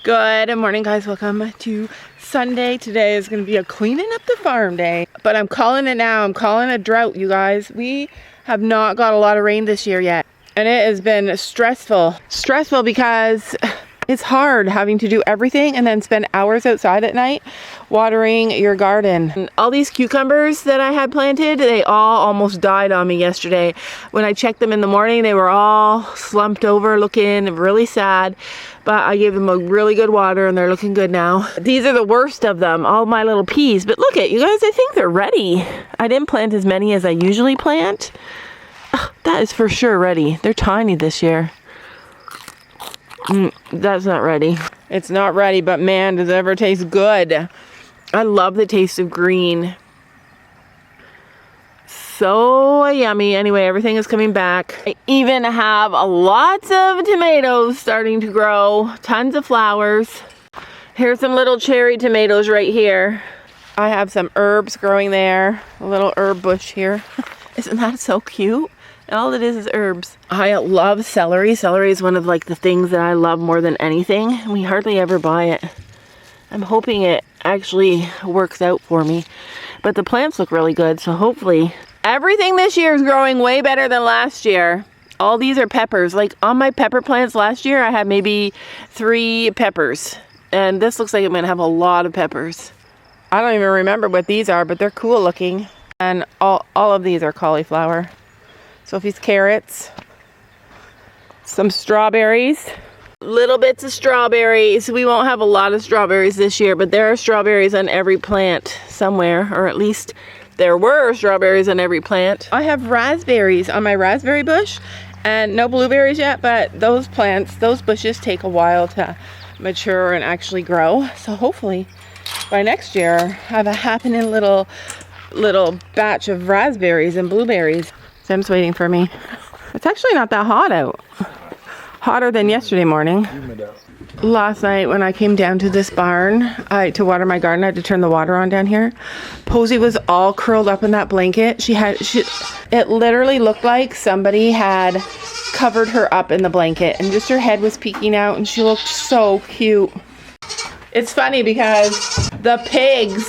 Good morning, guys. Welcome to Sunday. Today is going to be a cleaning up the farm day, but I'm calling it now. I'm calling a drought, you guys. We have not got a lot of rain this year yet, and it has been stressful because it's hard having to do everything and then spend hours outside at night watering your garden. And all these cucumbers that I had planted, they all almost died on me yesterday. When I checked them in the morning, they were all slumped over, looking really sad. But I gave them a really good water and they're looking good now. These are the worst of them, all my little peas. But look at you guys, I think they're ready. I didn't plant as many as I usually plant. That is for sure ready. They're tiny this year. That's not ready. It's not ready, but man, does it ever taste good. I love the taste of green. So yummy. Anyway, everything is coming back. I even have lots of tomatoes starting to grow. Tons of flowers. Here's some little cherry tomatoes right here. I have some herbs growing there. A little herb bush here. Isn't that so cute? All it is herbs. I love celery. Celery is one of the things that I love more than anything. We hardly ever buy it. I'm hoping it actually works out for me. But the plants look really good, so hopefully. Everything this year is growing way better than last year. All these are peppers. Like on my pepper plants last year, I had maybe 3 peppers. And this looks like I'm gonna have a lot of peppers. I don't even remember what these are, but they're cool looking. And all of these are cauliflower. Sophie's carrots, some strawberries, little bits of strawberries. We won't have a lot of strawberries this year, but there are strawberries on every plant somewhere, or at least there were strawberries on every plant. I have raspberries on my raspberry bush and no blueberries yet, but those bushes take a while to mature and actually grow. So hopefully by next year, I have a happening little batch of raspberries and blueberries. Sam's waiting for me. It's actually not that hot out. Hotter than yesterday morning. Last night when I came down to this barn to water my garden, I had to turn the water on down here. Posey was all curled up in that blanket. It literally looked like somebody had covered her up in the blanket and just her head was peeking out and she looked so cute. It's funny because the pigs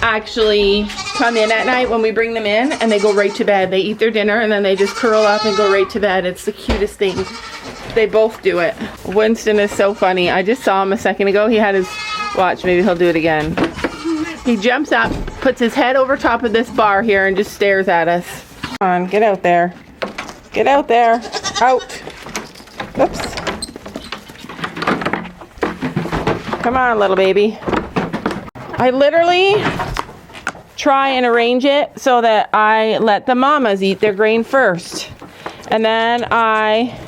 actually come in at night when we bring them in and they go right to bed. They eat their dinner and then they just curl up and go right to bed. It's the cutest thing. They both do it. Winston is so funny. I just saw him a second ago. He had his watch. Maybe he'll do it again. He jumps up, puts his head over top of this bar here and just stares at us. Come on, get out there. Get out there. Out. Oops. Come on, little baby. I literally try and arrange it so that I let the mamas eat their grain first. And then I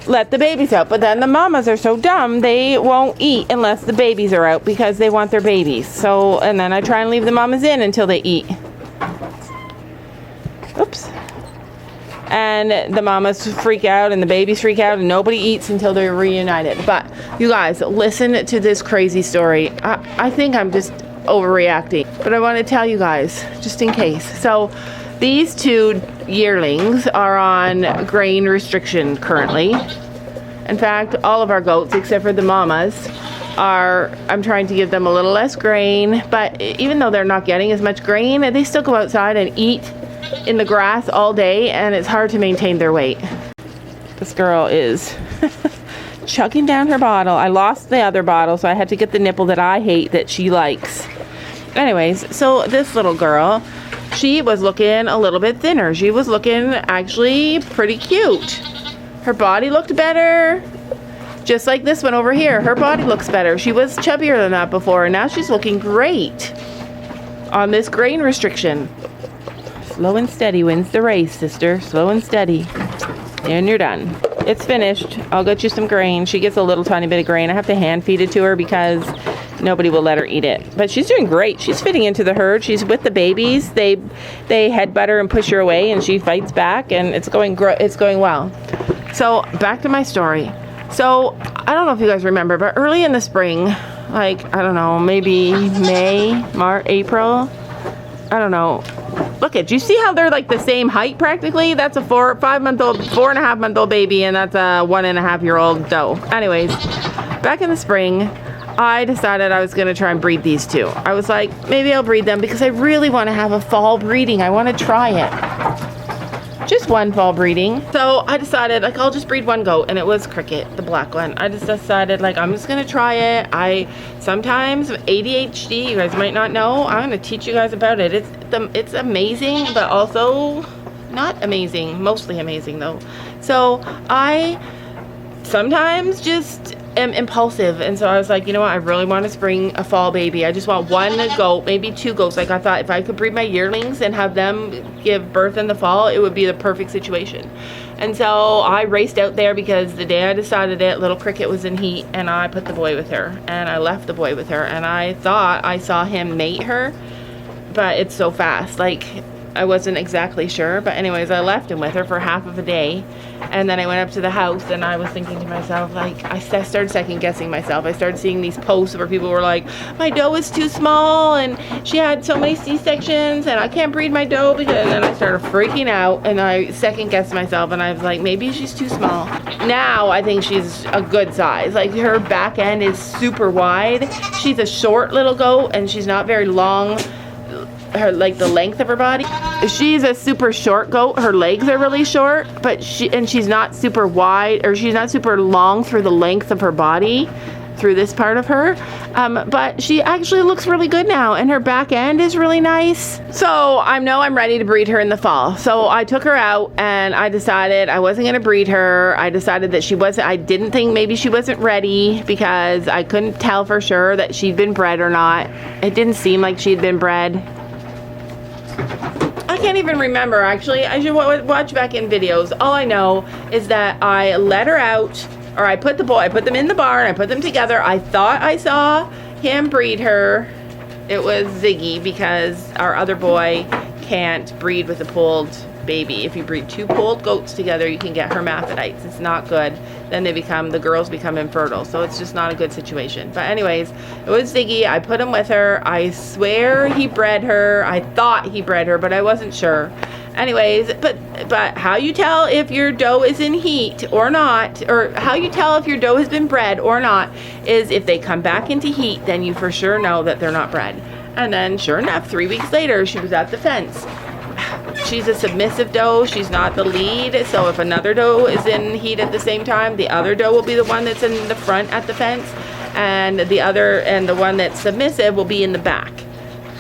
let the babies out. But then the mamas are so dumb, they won't eat unless the babies are out because they want their babies. So, and then I try and leave the mamas in until they eat. Oops. And the mamas freak out and the babies freak out and nobody eats until they're reunited. But you guys, listen to this crazy story. I think I'm just overreacting, but I want to tell you guys just in case. So these 2 yearlings are on grain restriction currently. In fact, all of our goats except for the mamas I'm trying to give them a little less grain, but even though they're not getting as much grain, they still go outside and eat in the grass all day and it's hard to maintain their weight. This girl is chugging down her bottle. I lost the other bottle, so I had to get the nipple that I hate that she likes. Anyways, so this little girl, she was looking a little bit thinner. She was looking actually pretty cute. Her body looked better. Just like this one over here. Her body looks better. She was chubbier than that before, and now she's looking great on this grain restriction. Slow and steady wins the race, sister. Slow and steady. And you're done. It's finished. I'll get you some grain. She gets a little tiny bit of grain. I have to hand feed it to her because nobody will let her eat it. But she's doing great. She's fitting into the herd. She's with the babies. They headbutt her and push her away, and she fights back, and it's going well. So back to my story. So I don't know if you guys remember, but early in the spring, like, I don't know, maybe May, March, April, I don't know. Look at, do you see how they're like the same height practically? That's a 4.5-month-old, 4.5-month-old baby, and that's a 1.5-year-old doe. Anyways, back in the spring, I decided I was going to try and breed these two. I was like, maybe I'll breed them because I really want to have a fall breeding. I want to try it. Just one fall breeding. So I decided, like, I'll just breed one goat, and it was Cricket, the black one. I just decided, like, I'm just going to try it. I sometimes ADHD, you guys might not know. I'm going to teach you guys about it. It's amazing, but also not amazing. Mostly amazing, though. So I sometimes just am impulsive, and so I was like, you know what, I really want to spring a fall baby. I just want one goat, maybe two goats. Like, I thought if I could breed my yearlings and have them give birth in the fall, it would be the perfect situation. And so I raced out there because the day I decided it, little Cricket was in heat, and I put the boy with her, and I left the boy with her, and I thought I saw him mate her, but it's so fast, like I wasn't exactly sure. But anyways, I left him with her for half of a day, and then I went up to the house, and I was thinking to myself, like, I started second guessing myself. I started seeing these posts where people were like, my doe is too small, and she had so many C-sections, and I can't breed my doe because, and then I started freaking out, and I second guessed myself, and I was like, maybe she's too small. Now I think she's a good size. Like, her back end is super wide. She's a short little goat, and she's not very long. Her, like, the length of her body, she's a super short goat. Her legs are really short, but she's not super wide, or she's not super long through the length of her body, through this part of her, but she actually looks really good now, and her back end is really nice. So I know I'm ready to breed her in the fall. So I took her out, and I decided I wasn't going to breed her. I decided that I didn't think maybe she wasn't ready, because I couldn't tell for sure that she'd been bred or not. It didn't seem like she'd been bred. I can't even remember, actually. I should watch back in videos. All I know is that I let her out, or I put them in the barn, I put them together. I thought I saw him breed her. It was Ziggy, because our other boy can't breed with a polled baby. If you breed two polled goats together, you can get hermaphrodites. It's not good. Then the girls become infertile. So it's just not a good situation. But anyways, it was Ziggy. I put him with her. I swear he bred her. I thought he bred her, but I wasn't sure. Anyways, but how you tell if your doe is in heat or not, or how you tell if your doe has been bred or not, is if they come back into heat, then you for sure know that they're not bred. And then sure enough, 3 weeks later, she was at the fence. She's a submissive doe. She's not the lead. So if another doe is in heat at the same time, the other doe will be the one that's in the front at the fence, and the one that's submissive will be in the back.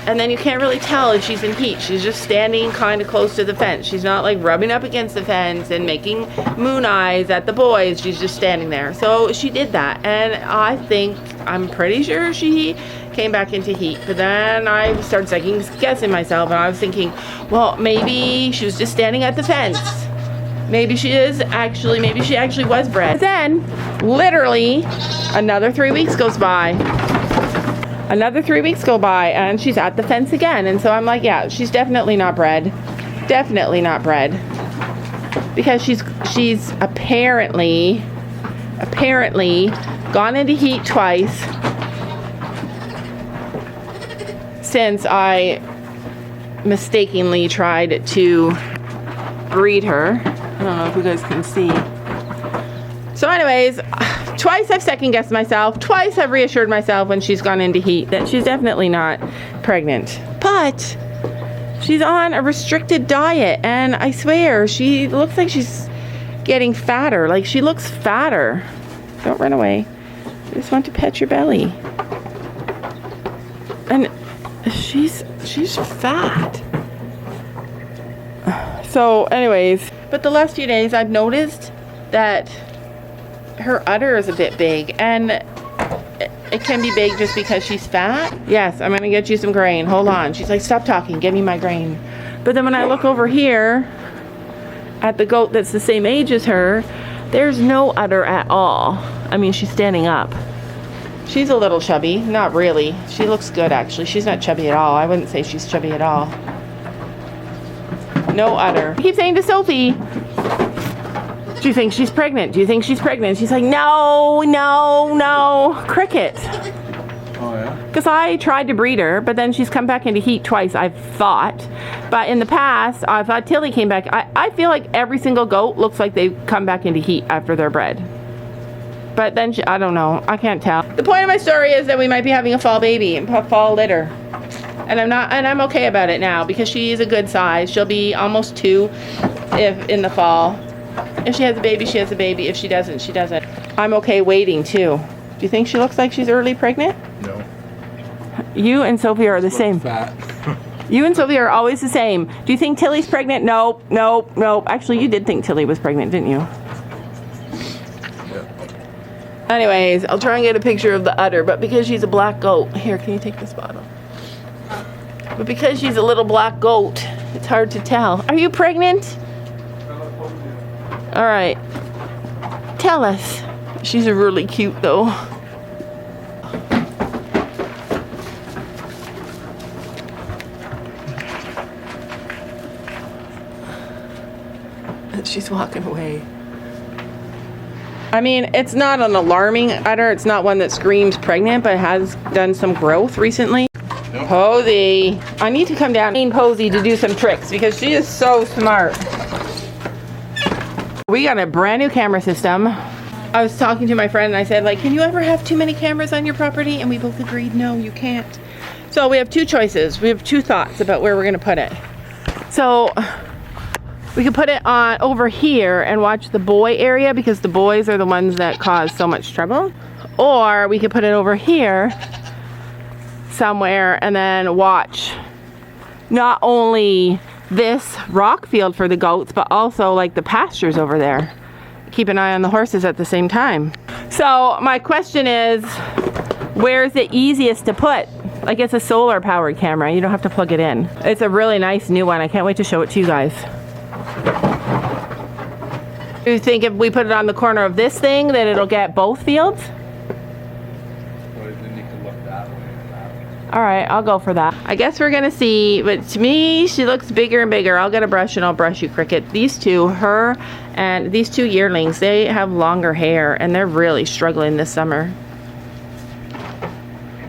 And then you can't really tell if she's in heat. She's just standing kind of close to the fence. She's not like rubbing up against the fence and making moon eyes at the boys. She's just standing there. So she did that, and I'm pretty sure she came baking to heat. But then I started second guessing myself, and I was thinking, well, maybe she was just standing at the fence. Maybe she actually was bred. Then, literally, another 3 weeks goes by. Another 3 weeks go by, and she's at the fence again. And so I'm like, yeah, she's definitely not bred. Definitely not bred. Because she's apparently gone into heat twice since I mistakenly tried to breed her. I don't know if you guys can see. So anyways, twice I've second guessed myself. Twice I've reassured myself when she's gone into heat that she's definitely not pregnant. But she's on a restricted diet, and I swear she looks like she's getting fatter. Like, she looks fatter. Don't run away. I just want to pet your belly. And she's fat. So anyways, but the last few days I've noticed that her udder is a bit big, and it can be big just because she's fat. Yes, I'm gonna get you some grain. Hold on. She's like, stop talking, give me my grain. But then when I look over here at the goat that's the same age as her, there's no udder at all. I mean, she's standing up. She's a little chubby. Not really. She looks good, actually. She's not chubby at all. I wouldn't say she's chubby at all. No udder. I keep saying to Sophie, do you think she's pregnant? Do you think she's pregnant? She's like, no, no, no. Cricket. Oh, yeah? Because I tried to breed her, but then she's come back into heat twice, I've thought. But in the past, I thought Tilly came back. I feel like every single goat looks like they come back into heat after they're bred. But then I don't know. I can't tell. The point of my story is that we might be having a fall baby and a fall litter. And I'm okay about it now because she's a good size. She'll be almost 2 if in the fall. If she has a baby, she has a baby. If she doesn't, she doesn't. I'm okay waiting too. Do you think she looks like she's early pregnant? No. You and Sophie are the same. Fat. You and Sophie are always the same. Do you think Tilly's pregnant? Nope, nope, nope. Actually, you did think Tilly was pregnant, didn't you? Yeah. Anyways, I'll try and get a picture of the udder, but because she's a black goat. Here, can you take this bottle? But because she's a little black goat, it's hard to tell. Are you pregnant? All right. Tell us. She's really cute though. She's walking away. I mean, it's not an alarming udder. It's not one that screams pregnant, but has done some growth recently. Yep. Posey. I need to come down and Posey to do some tricks because she is so smart. We got a brand new camera system. I was talking to my friend and I said, like, can you ever have too many cameras on your property? And we both agreed, no, you can't. So we have 2 choices. We have 2 thoughts about where we're gonna put it. So we could put it on over here and watch the boy area because the boys are the ones that cause so much trouble. Or we could put it over here somewhere and then watch not only this rock field for the goats, but also like the pastures over there. Keep an eye on the horses at the same time. So my question is, where's the easiest to put? Like, it's a solar powered camera. You don't have to plug it in. It's a really nice new one. I can't wait to show it to you guys. Do you think if we put it on the corner of this thing that it'll get both fields? Well, then you can look that way and that way. All right, I'll go for that. I guess we're gonna see, but to me, she looks bigger and bigger. I'll get a brush and I'll brush you, Cricket. These two, her and these 2 yearlings, they have longer hair and they're really struggling this summer.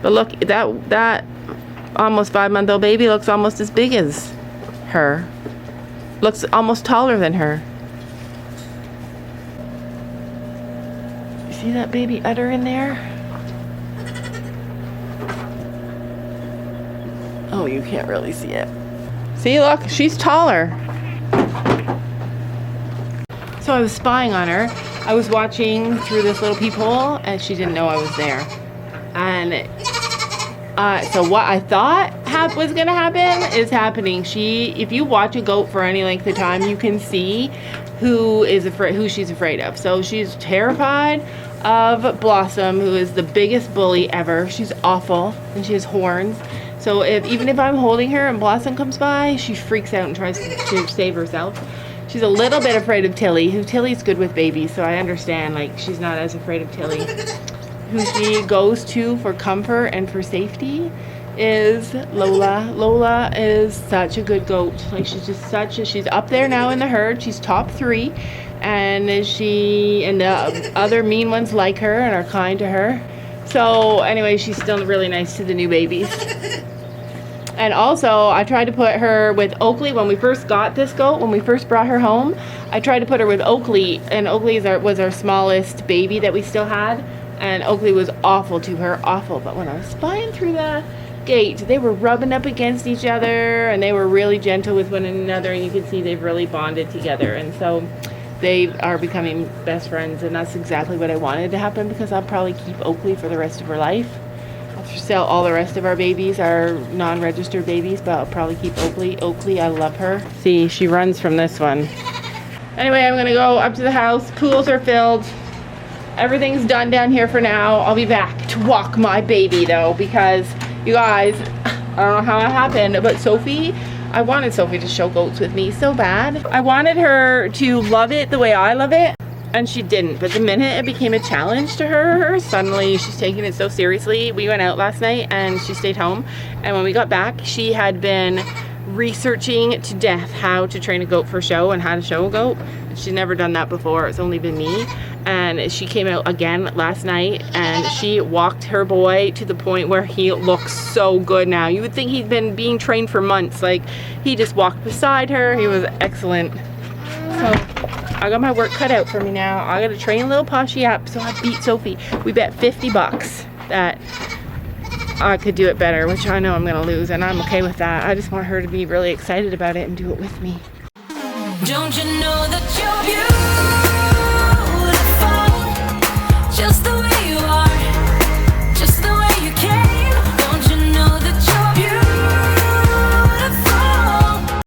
But look, that almost 5-month-old baby looks almost as big as her. Looks almost taller than her. You see that baby udder in there? Oh, you can't really see it. See, look, she's taller. So I was spying on her. I was watching through this little peephole and she didn't know I was there. And so what I thought was gonna happen is happening. If you watch a goat for any length of time, you can see who she's afraid of. So she's terrified of Blossom, who is the biggest bully ever. She's awful and she has horns. So even if I'm holding her and Blossom comes by, she freaks out and tries to save herself. She's a little bit afraid of Tilly, Tilly's good with babies, so I understand, like, she's not as afraid of Tilly. Who she goes to for comfort and for safety is Lola. Lola is such a good goat. Like, she's up there now in the herd. She's top 3, and the other mean ones like her and are kind to her. So anyway, she's still really nice to the new babies. And also, I tried to put her with Oakley when we first got this goat. When we first brought her home, I tried to put her with Oakley, and Oakley was our smallest baby that we still had. And Oakley was awful to her, awful. But when I was spying through the gate, they were rubbing up against each other, and they were really gentle with one another, and you can see they've really bonded together. And so they are becoming best friends, and that's exactly what I wanted to happen, because I'll probably keep Oakley for the rest of her life. I'll sell all the rest of our babies, our non-registered babies, but I'll probably keep Oakley. Oakley, I love her. See, she runs from this one. Anyway, I'm gonna go up to the house. Pools are filled. Everything's done down here for now. I'll be back to walk my baby though, because you guys, I don't know how it happened, but I wanted Sophie to show goats with me so bad. I wanted her to love it the way I love it, and she didn't. But the minute it became a challenge to her, suddenly she's taking it so seriously. We went out last night and she stayed home, and when we got back, she had been researching to death how to train a goat for show and how to show a goat. She's never done that before. It's only been me. And she came out again last night and she walked her boy to the point where he looks so good now. You would think he'd been being trained for months. Like, he just walked beside her. He was excellent. So I got my work cut out for me now. I gotta train little Poshy up so I beat Sophie. We bet $50 that I could do it better, which I know I'm gonna lose, and I'm okay with that. I just want her to be really excited about it and do it with me. Don't you know that you're beautiful?